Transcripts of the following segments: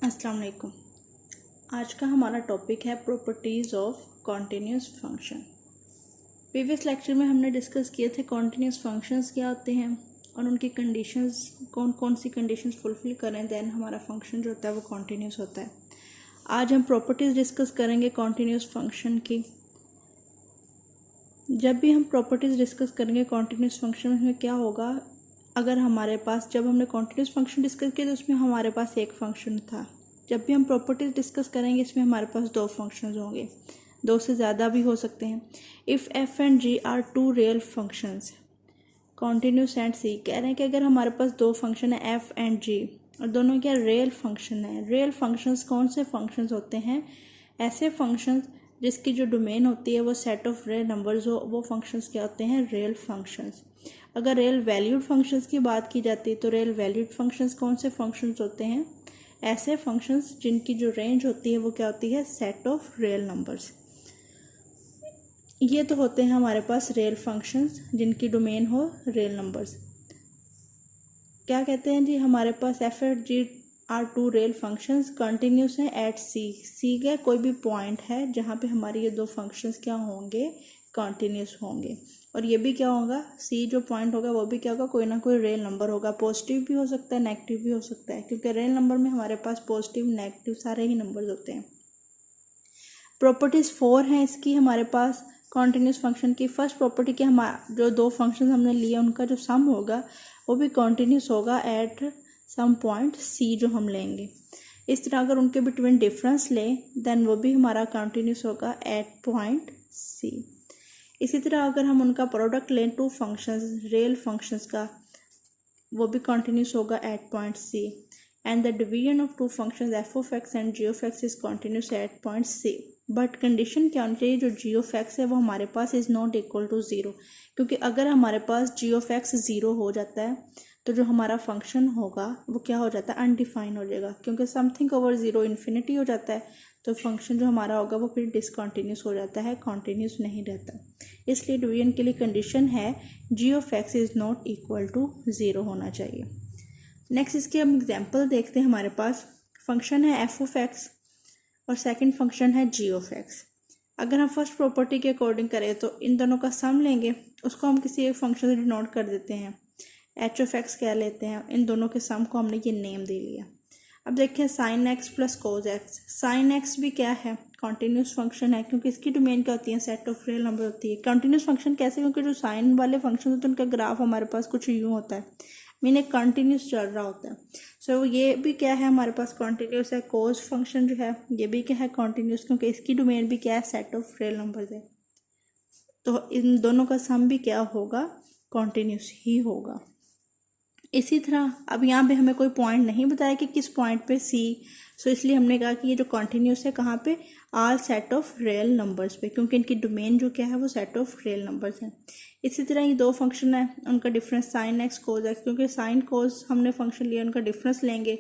अस्सलाम वालेकुम। आज का हमारा टॉपिक है properties of continuous function. Previous lecture में हमने डिस्कस किए थे कॉन्टिन्यूस फंक्शंस क्या होते हैं और उनकी कंडीशंस कौन कौन सी कंडीशंस फुलफिल करें देन हमारा फंक्शन जो होता है वो कॉन्टिन्यूस होता है। आज हम प्रॉपर्टीज़ डिस्कस करेंगे कॉन्टिन्यूस फंक्शन की। जब भी हम प्रॉपर्टीज़ डिस्कस करेंगे कॉन्टिन्यूस फंक्शन में क्या होगा, अगर हमारे पास जब हमने कॉन्टिन्यूस फंक्शन डिस्कस किया तो उसमें हमारे पास एक फंक्शन था। जब भी हम प्रॉपर्टीज डिस्कस करेंगे इसमें हमारे पास दो फंक्शंस होंगे, दो से ज़्यादा भी हो सकते हैं। If F and G are two real functions continuous and C, कह रहे हैं कि अगर हमारे पास दो फंक्शन है एफ एंड जी और दोनों क्या रियल फंक्शन है। रियल फंक्शंस कौन से फंक्शंस होते हैं? ऐसे फंक्शंस जिसकी जो डोमेन होती है वो सेट ऑफ रियल नंबर्स हो, वो फंक्शंस क्या होते हैं? Real functions. अगर रियल वैल्यूड फंक्शंस की बात की जाती है तो रियल वैल्यूड फंक्शंस कौन से फंक्शंस होते हैं? ऐसे फंक्शंस जिनकी जो रेंज होती है वो क्या होती है? Set of real numbers. ये तो होते हैं हमारे पास रियल फंक्शंस जिनकी डोमेन हो रियल नंबर्स। क्या कहते हैं जी? हमारे पास F and G are two real functions continuous हैं एट सी। सी का कोई भी पॉइंट है जहाँ पे हमारे ये दो फंक्शंस क्या होंगे? कंटिन्यूस होंगे। और ये भी क्या होगा? सी जो पॉइंट होगा वो भी क्या होगा? कोई ना कोई रियल नंबर होगा। पॉजिटिव भी हो सकता है, नेगेटिव भी हो सकता है, क्योंकि रियल नंबर में हमारे पास पॉजिटिव नेगेटिव सारे ही नंबर्स होते हैं। प्रॉपर्टीज 4 हैं इसकी हमारे पास कॉन्टिन्यूस फंक्शन की। फर्स्ट प्रॉपर्टी कि हमारा जो दो फंक्शन हमने लिए उनका जो सम होगा वो भी कॉन्टिन्यूस होगा एट सम पॉइंट सी जो हम लेंगे। इस तरह अगर उनके बिटवीन डिफरेंस लें देन वो भी हमारा कॉन्टिन्यूस होगा एट पॉइंट सी। इसी तरह अगर हम उनका प्रोडक्ट लें टू फंक्शंस रियल फंक्शंस का, वो भी कॉन्टिन्यूस होगा at point C. And the division of two functions F of X and G of X is continuous at point C. But condition क्या होनी चाहिए? जो जी ऑफ एक्स है वो हमारे पास is not equal to zero, क्योंकि अगर हमारे पास जी ऑफ एक्स ज़ीरो हो जाता है तो जो हमारा फंक्शन होगा वो क्या हो जाता है? अनडिफाइन हो जाएगा, क्योंकि समथिंग ओवर ज़ीरो इन्फिनिटी हो जाता है तो फंक्शन जो हमारा होगा वो फिर डिसकॉन्टीन्यूस हो जाता है, कॉन्टीन्यूस नहीं रहता। इसलिए डिवीजन के लिए कंडीशन है G of X is not equal to zero होना चाहिए। नेक्स्ट इसके हम एग्जाम्पल देखते हैं। हमारे पास फंक्शन है एफ ऑफ एक्स और सेकंड फंक्शन है जी ऑफ एक्स। अगर हम फर्स्ट प्रॉपर्टी के अकॉर्डिंग करें तो इन दोनों का सम लेंगे, उसको हम किसी एक फंक्शन से डिनोट कर देते हैं, एच ऑफ एक्स कह लेते हैं। इन दोनों के सम को हमने ये नेम दे लिया। अब देखिए साइन एक्स प्लस कोज एक्स। साइन एक्स भी क्या है? कॉन्टिन्यूस फंक्शन है, क्योंकि इसकी डोमेन क्या होती है? सेट ऑफ रियल नंबर होती है। कंटिन्यूस फंक्शन कैसे? क्योंकि जो साइन वाले फंक्शन होते हैं उनका ग्राफ हमारे पास कुछ यूँ होता है, मीन कंटिन्यूस चल रहा होता है। सो ये भी क्या है? हमारे पास कॉन्टिन्यूस है। कोज फंक्शन जो है ये भी क्या है? कॉन्टिन्यूस, क्योंकि इसकी डोमेन भी क्या है? सेट ऑफ रियल नंबर है। तो इन दोनों का सम भी क्या होगा? कॉन्टिन्यूस ही होगा। इसी तरह अब यहाँ पे हमें कोई पॉइंट नहीं बताया कि किस पॉइंट पे सी, सो इसलिए हमने कहा कि ये जो कॉन्टिन्यूस है कहाँ पे? आल सेट ऑफ रियल नंबर्स पे, क्योंकि इनकी डोमेन जो क्या है वो सेट ऑफ रियल नंबर्स है। इसी तरह ये दो फंक्शन है उनका difference sine x cos x, क्योंकि साइन कोज हमने फंक्शन लिया उनका डिफरेंस लेंगे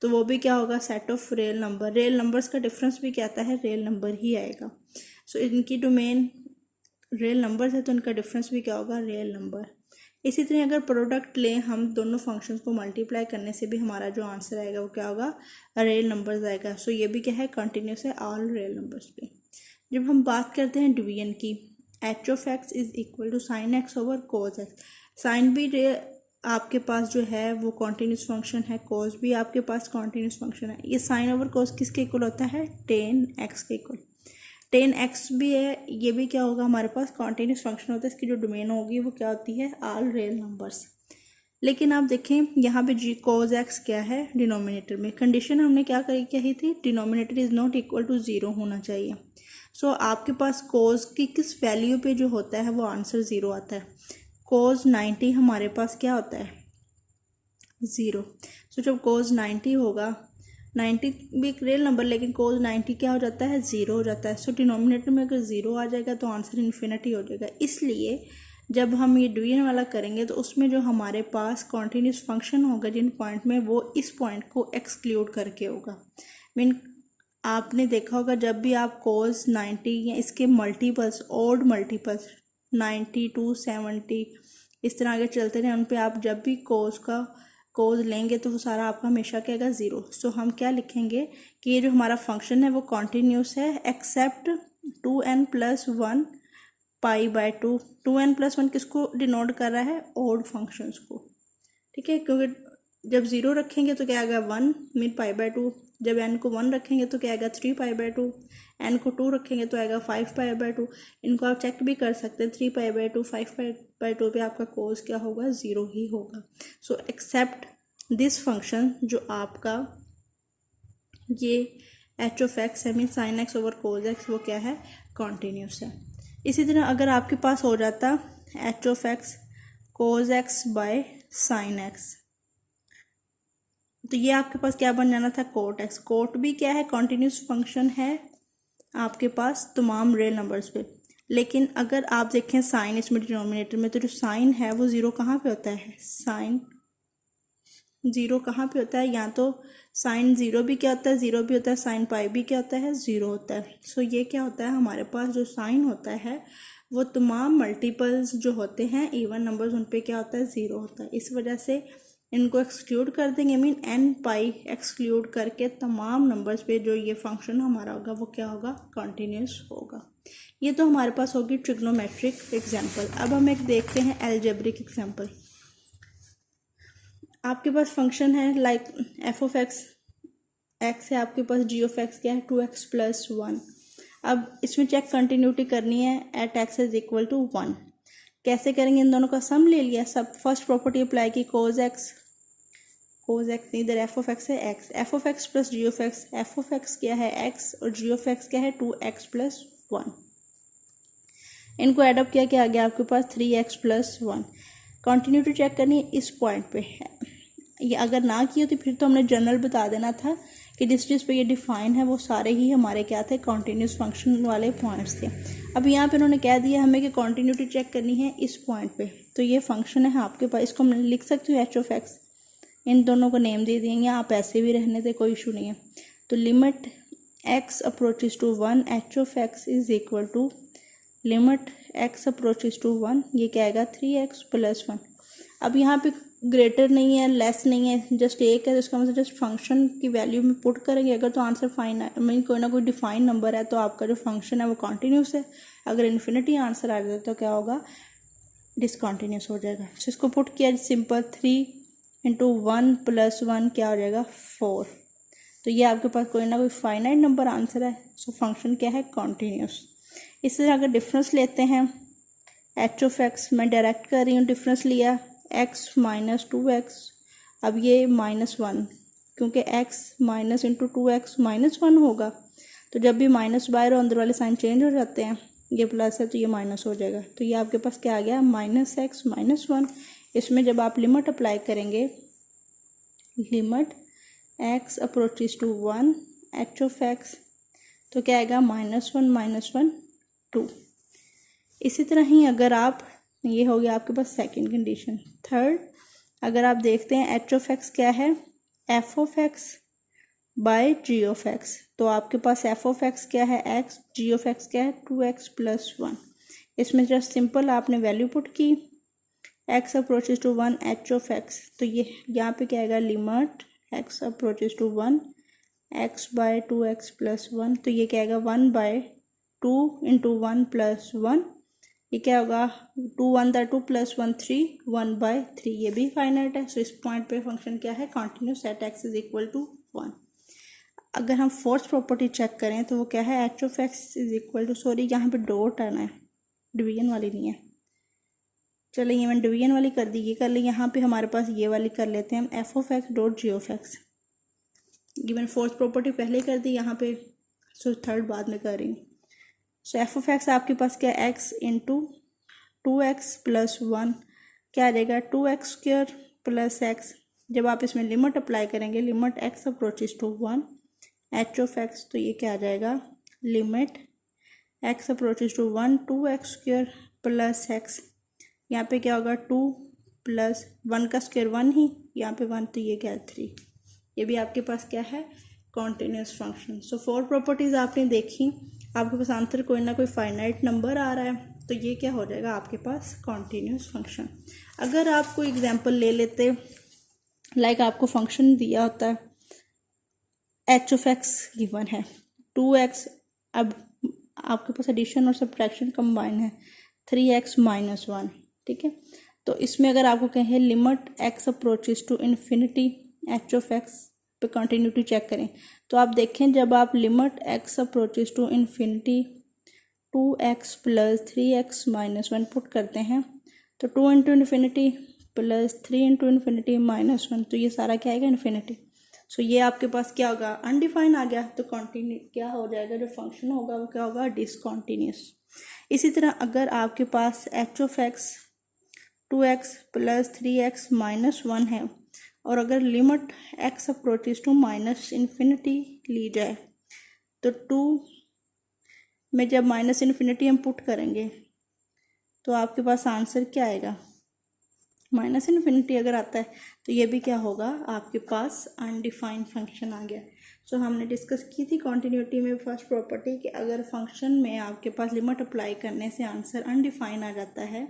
तो वो भी क्या होगा? Set of real number. Real numbers का डिफरेंस भी क्या आता है? रियल नंबर ही आएगा। सो इनकी डोमेन रियल नंबर्स है तो इनका डिफरेंस भी क्या होगा? Real number. इसी तरह अगर प्रोडक्ट लें हम दोनों फंक्शंस को मल्टीप्लाई करने से भी हमारा जो आंसर आएगा वो क्या होगा? रियल नंबर्स आएगा। सो ये भी क्या है? कंटिन्यूस है ऑल रियल नंबर्स पे। जब हम बात करते हैं डिवीजन की, H of X is equal to sine X over cos X. Sine भी आपके पास जो है वो कॉन्टिन्यूस फंक्शन है, कोज भी आपके पास कॉन्टिन्यूस फंक्शन है। ये साइन ओवर कोज किसके इक्वल होता है? टेन एक्स के इक्वल। टेन एक्स भी है, ये भी क्या होगा? हमारे पास कॉन्टिन्यूस फंक्शन होता है। इसकी जो डोमेन होगी वो क्या होती है? All real numbers. लेकिन आप देखें यहाँ पे जी कोज एक्स क्या है? डिनोमिनेटर में। कंडीशन हमने क्या कही थी? Denominator is not equal to zero होना चाहिए। सो आपके पास कोज की किस वैल्यू पे जो होता है वो आंसर ज़ीरो आता है। कोज 90 हमारे पास क्या होता है? ज़ीरो। सो जब कोज 90 होगा, 90 भी एक रियल नंबर, लेकिन कोज 90 क्या हो जाता है? ज़ीरो हो जाता है। सो डिनोमिनेटर में अगर ज़ीरो आ जाएगा तो आंसर इन्फिनिटी हो जाएगा। इसलिए जब हम ये डिवीजन वाला करेंगे तो उसमें जो हमारे पास कॉन्टिन्यूस फंक्शन होगा जिन पॉइंट में, वो इस पॉइंट को एक्सक्लूड करके होगा। मीन आपने देखा होगा जब भी आप कोज 90 या इसके मल्टीपल्स, ऑड मल्टीपल्स 90 to 70 इस तरह आगे चलते रहे, उन पे आप जब भी कोज का कोज लेंगे तो वो सारा आपका हमेशा क्या आएगा 0। सो हम क्या लिखेंगे कि ये जो हमारा फंक्शन है वो कॉन्टीन्यूस है एक्सेप्ट 2n+1 π/2। 2n+1 किसको डिनोट कर रहा है, ओड फंक्शंस को, ठीक है, क्योंकि जब 0 रखेंगे तो क्या आएगा 1 मीन π/2, जब n को 1 रखेंगे तो क्या आएगा 3 π/2, n को 2 रखेंगे तो आएगा 5 π/2। इनको आप चेक भी कर सकते हैं, 3 π/2 5 π/2 पे आपका कोस क्या होगा 0 ही होगा। सो एक्सेप्ट दिस फंक्शन जो आपका ये h(x) है mean sin x over cos x, वो क्या है कॉन्टीन्यूस है। इसी तरह अगर आपके पास हो जाता h(x) cos x by sin x, तो ये आपके पास क्या बन जाना था cot x। कोट भी क्या है कॉन्टीन्यूस फंक्शन है आपके पास तमाम रियल नंबर्स पे। लेकिन अगर आप देखें साइन इसमें डिनोमिनेटर में, तो जो साइन है वो 0 कहाँ पे होता है, साइन 0 कहाँ पे होता है, या तो साइन 0 भी क्या होता है 0 भी होता है, साइन पाई भी क्या होता है 0 होता है। सो ये क्या होता है हमारे पास जो साइन होता है वो तमाम मल्टीपल्स जो होते हैं इवन नंबर्स उन पे क्या होता है 0 होता है। इस वजह से इनको एक्सक्लूड कर देंगे, मीन n पाई एक्सक्लूड करके तमाम नंबर्स पे जो ये फंक्शन हमारा होगा वो क्या होगा कॉन्टीन्यूस होगा। ये तो हमारे पास होगी ट्रिग्नोमेट्रिक एग्जाम्पल। अब हम एक देखते हैं एल्जेब्रिक एग्जाम्पल। आपके पास फंक्शन है लाइक f(x) x है, आपके पास g(x) क्या है 2x+1। अब इसमें चेक कंटिन्यूटी करनी है at x is equal to 1। कैसे करेंगे, इन दोनों का सम ले लिया, सब फर्स्ट प्रॉपर्टी अप्लाई की cos x इधर f(x) है x, f(x) plus g(x), f(x) क्या है x और g(x) क्या है 2x+1। इनको एडअप किया क्या आ गया आपके पास 3x+1। कंटिन्यूटी चेक करनी है इस पॉइंट पे है, ये अगर ना की होती फिर तो हमने जनरल बता देना था कि जिस पे ये डिफाइन है वो सारे ही हमारे क्या थे कॉन्टीन्यूस फंक्शन वाले पॉइंट्स थे। अब यहाँ पे उन्होंने कह दिया हमें कि कॉन्टीन्यूटी चेक करनी है इस पॉइंट पे, तो ये फंक्शन है आपके पास, इसको हम लिख सकते हो h(x), इन दोनों को नेम दे देंगे, आप ऐसे भी रहने दे कोई इशू नहीं है। तो limit x approaches to 1 h(x) is equal to limit x approaches to 1, ये क्या आएगा 3x+1। अब यहाँ पे ग्रेटर नहीं है लेस नहीं है, जस्ट एक है, तो इसका मतलब जस्ट फंक्शन की वैल्यू में पुट करेंगे। अगर तो आंसर फाइन है मीन कोई ना कोई डिफाइन नंबर है तो आपका जो फंक्शन है वो कॉन्टीन्यूस है। अगर इन्फिनिटी आंसर आ जाए तो क्या होगा डिसकॉन्टीन्यूस हो जाएगा। तो इसको पुट किया सिंपल 3 × 1 + 1 क्या हो जाएगा 4। तो ये आपके पास कोई ना कोई फाइनाइट नंबर आंसर है, सो फंक्शन क्या है कॉन्टीन्यूस। इस तरह अगर डिफरेंस लेते हैं h(x) मैं डायरेक्ट कर रही हूँ, डिफरेंस लिया x - 2x, अब ये -1 क्योंकि x माइनस इंटू 2x -1 होगा, तो जब भी माइनस बाहर हो अंदर वाले साइन चेंज हो जाते हैं, ये प्लस है तो ये माइनस हो जाएगा। तो ये आपके पास क्या आ गया -x -1। इसमें जब आप लिमिट अप्लाई करेंगे limit x approaches to 1 h(x), तो क्या आएगा -1 -1 2। इसी तरह ही अगर आप, ये हो गया आपके पास सेकंड कंडीशन। थर्ड, अगर आप देखते हैं h(x) क्या है f(x) बाय g(x), तो आपके पास f(x) क्या है x, g(x) क्या है 2x+1। इसमें जस्ट सिंपल आपने वैल्यू पुट की x अप्रोचेज टू 1 h(x), तो ये यहाँ पे क्या आएगा limit x approaches to 1 x by 2x+1, तो ये क्या आएगा 1/2 × 1 + 1, ये क्या होगा 2 1 2 + 1 3 1/3, ये भी फाइनाइट है। सो इस पॉइंट पे फंक्शन क्या है continuous at x is equal to 1। अगर हम फोर्थ प्रॉपर्टी चेक करें तो वो क्या है h(x) is equal to, sorry यहाँ पे डॉट आना है, डिवीजन वाली नहीं है, चलिए ये मैंने डिवीजन वाली कर दी, ये कर ली। यहाँ पे हमारे पास ये वाली कर लेते हैं हम f(x) डॉट g(x), ये मैंने फोर्थ प्रॉपर्टी पहले कर दी यहाँ पे, सो थर्ड बाद में कर रही हूँ। सो f(x) आपके पास क्या x × 2x+1 क्या आ जाएगा 2x² + x। जब आप इसमें लिमिट अप्लाई करेंगे limit x approaches to 1 h(x), तो ये क्या आ जाएगा limit x approaches to 1 2x² + x, यहाँ पे क्या होगा 2 + 1 का स्क्वायर 1 ही, यहाँ पे 1, तो ये क्या है 3। ये भी आपके पास क्या है कॉन्टिन्यूस फंक्शन। सो 4 प्रॉपर्टीज़ आपने देखी, आपके पास आंसर कोई ना कोई फाइनाइट नंबर आ रहा है, तो ये क्या हो जाएगा आपके पास कॉन्टिन्यूस फंक्शन। अगर आप कोई एग्जांपल ले लेते लाइक आपको फंक्शन दिया होता है एच ऑफ एक्स गिवन है 2x, अब आपके पास एडिशन और सब्ट्रैक्शन कंबाइन है 3x माइनस 1, ठीक है। तो इसमें अगर आपको कहें limit x approaches to infinity H of X पे कंटिन्यूटी चेक करें, तो आप देखें जब आप limit x approaches to infinity 2x plus 3x minus 1 put करते हैं तो 2 into infinity plus 3 into infinity minus 1, तो ये सारा क्या आएगा इन्फिनिटी। सो ये आपके पास क्या होगा अनडिफाइन आ गया, तो कॉन्टिन्यू क्या हो जाएगा, जो फंक्शन होगा वो क्या होगा डिसकॉन्टिन्यूस। इसी तरह अगर आपके पास H of X 2x plus 3x minus 1 है और अगर limit x approaches to minus infinity ली जाए तो 2 में जब माइनस इन्फिनिटी हम पुट करेंगे तो आपके पास आंसर क्या आएगा माइनस इन्फिनिटी अगर आता है तो ये भी क्या होगा आपके पास अनडिफाइंड फंक्शन आ गया। सो हमने डिस्कस की थी कॉन्टिन्यूटी में फर्स्ट प्रॉपर्टी कि अगर फंक्शन में आपके पास लिमिट अप्लाई करने से आंसर अनडिफाइन आ जाता है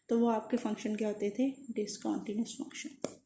तो वो आपके फंक्शन क्या होते थे डिसकॉन्टिन्यूस फंक्शन।